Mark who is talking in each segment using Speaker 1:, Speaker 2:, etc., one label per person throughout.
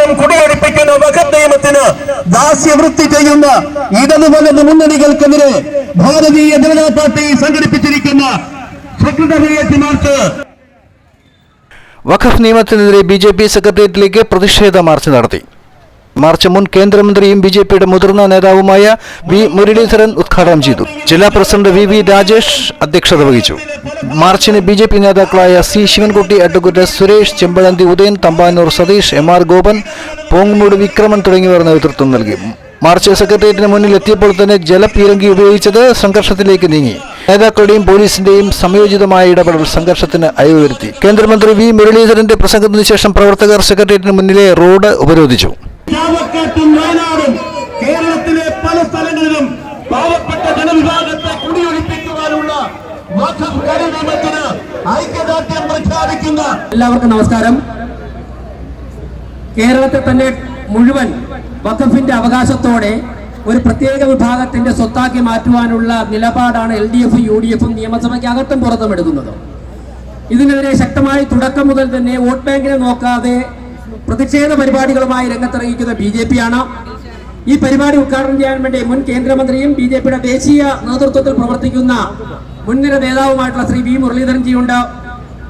Speaker 1: നിന്നും കുടിയൊഴിപ്പിക്കുന്ന വഖഫ് നിയമത്തിന് ദാസ്യവൃത്തി ചെയ്യുന്ന ഇടതുവലത് മുന്നണികൾക്കെതിരെ Bharatiya Janata party സംഘടിപ്പിച്ചിരിക്കുന്ന secretariat March.
Speaker 2: വഖഫ് നിയമത്തിനെതിരെ ബി.ജെ.പി. സെക്രട്ടേറിയറ്റിലേക്ക് പ്രതിഷേധ മാർച്ച് നടത്തി. മാർച്ച് മുൻ കേന്ദ്രമന്ത്രിയും ബി.ജെ.പിയുടെ മുതിർന്ന നേതാവുമായ വി മുരളീധരൻ ഉദ്ഘാടനം ചെയ്തു. ജില്ലാ പ്രസിഡന്റ് വി രാജേഷ് അധ്യക്ഷത വഹിച്ചു. മാർച്ചിന് ബി.ജെ.പി. നേതാക്കളായ C Sivankutty, advocate Suresh, Chempazhanthi Udayan, Thampanoor Satheesh, MR. Gopan, Pongumoodu Vikraman തുടങ്ങിയവർ നേതൃത്വം നൽകി. മാർച്ച് സെക്രട്ടേറിയറ്റിന് മുന്നിൽ എത്തിയപ്പോൾ തന്നെ ജലപീരങ്കി ഉപയോഗിച്ചത് സംഘർഷത്തിലേക്ക് നീങ്ങി. നേതാക്കളുടെയും പോലീസിന്റെയും സംയോജിതമായ ഇടപെടൽ സംഘർഷത്തിന് അയവുവരുത്തി. കേന്ദ്രമന്ത്രി വി മുരളീധരന്റെ പ്രസംഗത്തിന് ശേഷം പ്രവർത്തകർ സെക്രട്ടേറിയറ്റിന് മുന്നിലെ റോഡ് ഉപരോധിച്ചു.
Speaker 1: കേരളത്തിലെ പല സ്ഥലങ്ങളിലും പാവപ്പെട്ട ജനവിഭാഗത്തെ കുടിയൊഴിപ്പിക്കുവാനുള്ള വഖഫ് നിയമത്തിന് ഐക്യദാർഢ്യം പ്രഖ്യാപിക്കുന്ന
Speaker 3: എല്ലാവർക്കും നമസ്കാരം. കേരളത്തെ തന്നെ മുഴുവൻ വഖഫിന്റെ അവകാശത്തോടെ ഒരു പ്രത്യേക വിഭാഗത്തിന്റെ സ്വത്താക്കി മാറ്റുവാനുള്ള നിലപാടാണ് LDF, UDF നിയമസഭയ്ക്ക് അകത്തും പുറത്തും എടുക്കുന്നത്. ഇതിനെതിരെ ശക്തമായി തുടക്കം മുതൽ തന്നെ വോട്ട് ബാങ്കിനെ നോക്കാതെ പ്രതിഷേധ പരിപാടികളുമായി രംഗത്തിറങ്ങിക്കുന്ന BJP ആണ്. ഈ പരിപാടി ഉദ്ഘാടനം ചെയ്യാൻ വേണ്ടി മുൻ കേന്ദ്രമന്ത്രിയും BJPയുടെ ദേശീയ നേതൃത്വത്തിൽ പ്രവർത്തിക്കുന്ന മുൻനിര നേതാവുമായിട്ടുള്ള ശ്രീ വി മുരളീധരൻജിയുണ്ട്.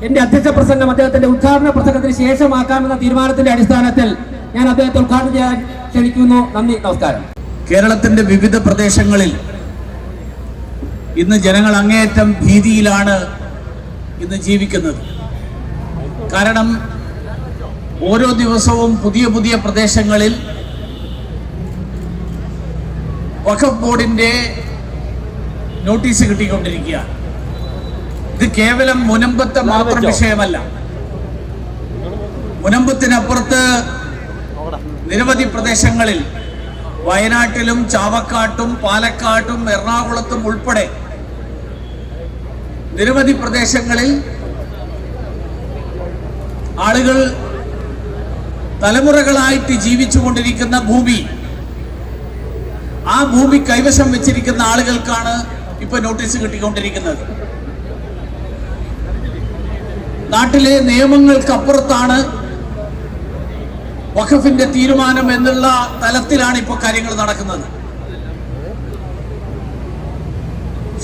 Speaker 3: എന്റെ അധ്യക്ഷ പ്രസംഗം അദ്ദേഹത്തിന്റെ ഉദ്ഘാടന പ്രസംഗത്തിന് ശേഷമാക്കാമെന്ന തീരുമാനത്തിന്റെ അടിസ്ഥാനത്തിൽ ഞാൻ അദ്ദേഹത്തെ ഉദ്ഘാടനം ചെയ്യാൻ ക്ഷണിക്കുന്നു. നന്ദി, നമസ്കാരം.
Speaker 4: കേരളത്തിന്റെ വിവിധ പ്രദേശങ്ങളിൽ ഇന്ന് ജനങ്ങൾ അങ്ങേയറ്റം ഭീതിയിലാണ് ഇന്ന് ജീവിക്കുന്നത്. കാരണം ഓരോ ദിവസവും പുതിയ പുതിയ പ്രദേശങ്ങളിൽ വഖഫ് ബോർഡിന്റെ നോട്ടീസ് കിട്ടിക്കൊണ്ടിരിക്കുകയാണ്. ഇത് കേവലം മുനമ്പത്തെ മാത്രം വിഷയമല്ല. മുനമ്പത്തിനപ്പുറത്ത് നിരവധി പ്രദേശങ്ങളിൽ വയനാട്ടിലും ചാവക്കാട്ടും പാലക്കാട്ടും എറണാകുളത്തും ഉൾപ്പെടെ നിരവധി പ്രദേശങ്ങളിൽ ആളുകൾ തലമുറകളായിട്ട് ജീവിച്ചുകൊണ്ടിരിക്കുന്ന ഭൂമി, ആ ഭൂമി കൈവശം വെച്ചിരിക്കുന്ന ആളുകൾക്കാണ് ഇപ്പൊ നോട്ടീസ് കിട്ടിക്കൊണ്ടിരിക്കുന്നത്. നാട്ടിലെ നിയമങ്ങൾക്കപ്പുറത്താണ് വഖഫിന്റെ തീരുമാനം എന്നുള്ള തലത്തിലാണ് ഇപ്പോൾ കാര്യങ്ങൾ നടക്കുന്നത്.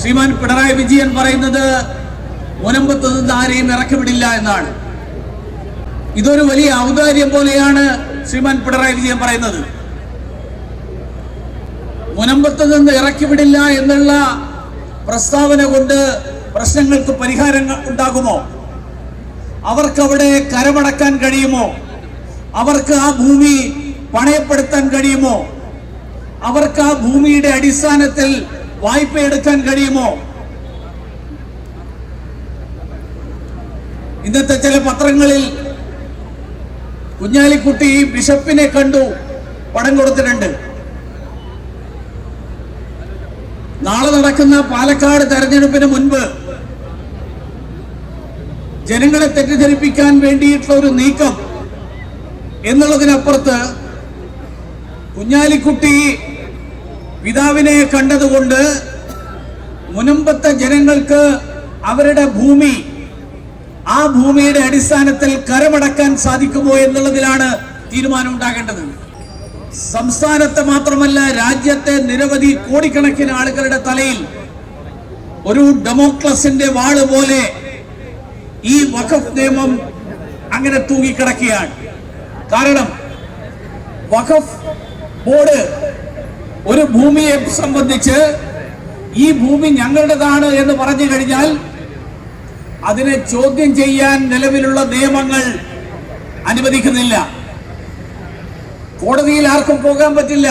Speaker 4: ശ്രീമാൻ പിണറായി വിജയൻ പറയുന്നത് മുനമ്പത്ത് നിന്ന് ആരെയും ഇറക്കിവിടില്ല എന്നാണ്. ഇതൊരു വലിയ ഔദാര്യം പോലെയാണ് ശ്രീമാൻ പിണറായി വിജയൻ പറയുന്നത്. മുനമ്പത്ത് നിന്ന് ഇറക്കിവിടില്ല എന്നുള്ള പ്രസ്താവന കൊണ്ട് പ്രശ്നങ്ങൾക്ക് പരിഹാരം ഉണ്ടാകുമോ? അവർക്കവിടെ കരമടക്കാൻ കഴിയുമോ? അവർക്ക് ആ ഭൂമി പണയപ്പെടുത്താൻ കഴിയുമോ? അവർക്ക് ആ ഭൂമിയുടെ അടിസ്ഥാനത്തിൽ വായ്പ എടുക്കാൻ കഴിയുമോ? ഇന്നത്തെ ചില പത്രങ്ങളിൽ കുഞ്ഞാലിക്കുട്ടി ബിഷപ്പിനെ കണ്ടു പണം കൊടുത്തിട്ടുണ്ട്. നാളെ നടക്കുന്ന പാലക്കാട് തെരഞ്ഞെടുപ്പിന് മുൻപ് ജനങ്ങളെ തെറ്റിദ്ധരിപ്പിക്കാൻ വേണ്ടിയിട്ടുള്ള ഒരു നീക്കം എന്നുള്ളതിനപ്പുറത്ത് കുഞ്ഞാലിക്കുട്ടി പിതാവിനെ കണ്ടതുകൊണ്ട് മുനമ്പത്തെ ജനങ്ങൾക്ക് അവരുടെ ഭൂമി, ആ ഭൂമിയുടെ അടിസ്ഥാനത്തിൽ കരമടക്കാൻ സാധിക്കുമോ എന്നുള്ളതിലാണ് തീരുമാനം ഉണ്ടാകേണ്ടത്. സംസ്ഥാനത്തെ മാത്രമല്ല രാജ്യത്തെ നിരവധി കോടിക്കണക്കിന് ആളുകളുടെ തലയിൽ ഒരു ഡെമോക്രസിന്റെ വാള് പോലെ ഈ വഖഫ് നിയമം അങ്ങനെ തൂങ്ങിക്കിടക്കുകയാണ്. കാരണം വഖഫ് ബോർഡ് ഒരു ഭൂമിയെ സംബന്ധിച്ച് ഈ ഭൂമി ഞങ്ങളുടേതാണ് എന്ന് പറഞ്ഞു കഴിഞ്ഞാൽ അതിനെ ചോദ്യം ചെയ്യാൻ നിലവിലുള്ള നിയമങ്ങൾ അനുവദിക്കുന്നില്ല. കോടതിയിൽ ആർക്കും പോകാൻ പറ്റില്ല.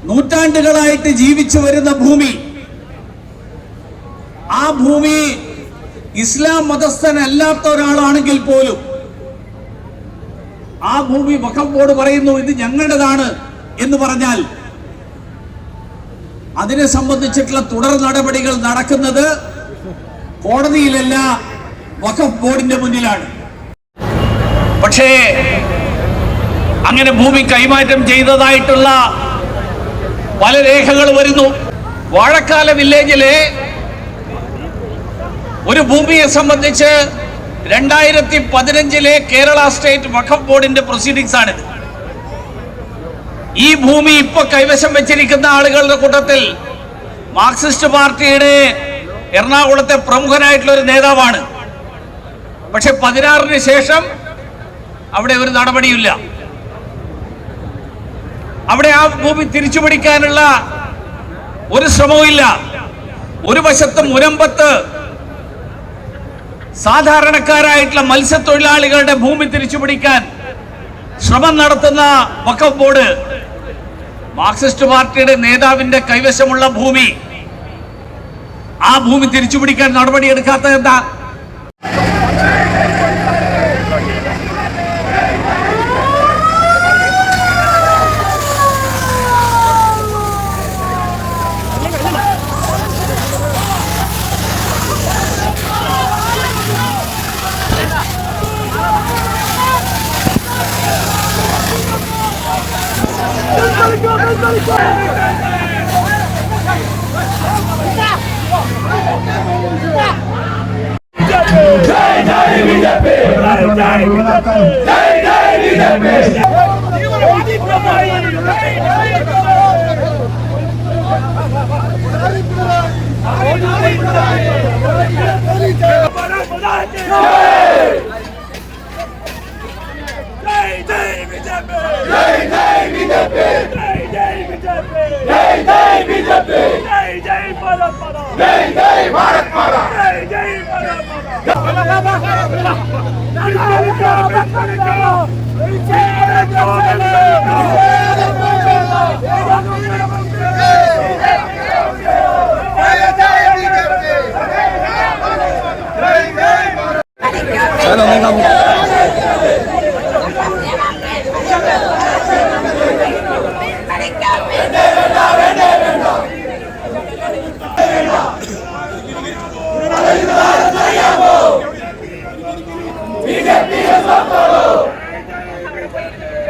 Speaker 4: നൂറ്റാണ്ടുകളായിട്ട് ജീവിച്ചു വരുന്ന ഭൂമി, ആ ഭൂമി ഇസ്ലാം മതസ്ഥനല്ലാത്ത ഒരാളാണെങ്കിൽ പോലും ആ ഭൂമി വഖഫ് ബോർഡ് പറയുന്നു ഇത് ഞങ്ങളുടേതാണ് എന്ന് പറഞ്ഞാൽ അതിനെ സംബന്ധിച്ചിട്ടുള്ള തുടർ നടപടികൾ നടക്കുന്നത് കോടതിയിലല്ല, വഖഫ് ബോർഡിന്റെ മുന്നിലാണ്. പക്ഷേ അങ്ങനെ ഭൂമി കൈമാറ്റം ചെയ്തതായിട്ടുള്ള പല രേഖകൾ വരുന്നു. വാഴക്കാല വില്ലേജിലെ ഒരു ഭൂമിയെ സംബന്ധിച്ച് 2015 കേരള സ്റ്റേറ്റ് വഖഫ് ബോർഡിന്റെ പ്രൊസീഡിങ്സ് ആണിത്. ഈ ഭൂമി ഇപ്പൊ കൈവശം വെച്ചിരിക്കുന്ന ആളുകളുടെ കൂട്ടത്തിൽ മാർക്സിസ്റ്റ് പാർട്ടിയുടെ എറണാകുളത്തെ പ്രമുഖനായിട്ടുള്ള ഒരു നേതാവാണ്. പക്ഷെ 16-ന് ശേഷം അവിടെ ഒരു നടപടിയില്ല. അവിടെ ആ ഭൂമി തിരിച്ചുപിടിക്കാനുള്ള ഒരു ശ്രമവുമില്ല. ഒരു വശത്ത് മുനമ്പത്ത് സാധാരണക്കാരായിട്ടുള്ള മത്സ്യത്തൊഴിലാളികളുടെ ഭൂമി തിരിച്ചുപിടിക്കാൻ ശ്രമം നടത്തുന്ന വഖഫ് ബോർഡ് മാർക്സിസ്റ്റ് പാർട്ടിയുടെ നേതാവിന്റെ കൈവശമുള്ള ഭൂമി, ആ ഭൂമി തിരിച്ചുപിടിക്കാൻ നടപടിയെടുക്കാത്തത് എന്താ?
Speaker 5: BJP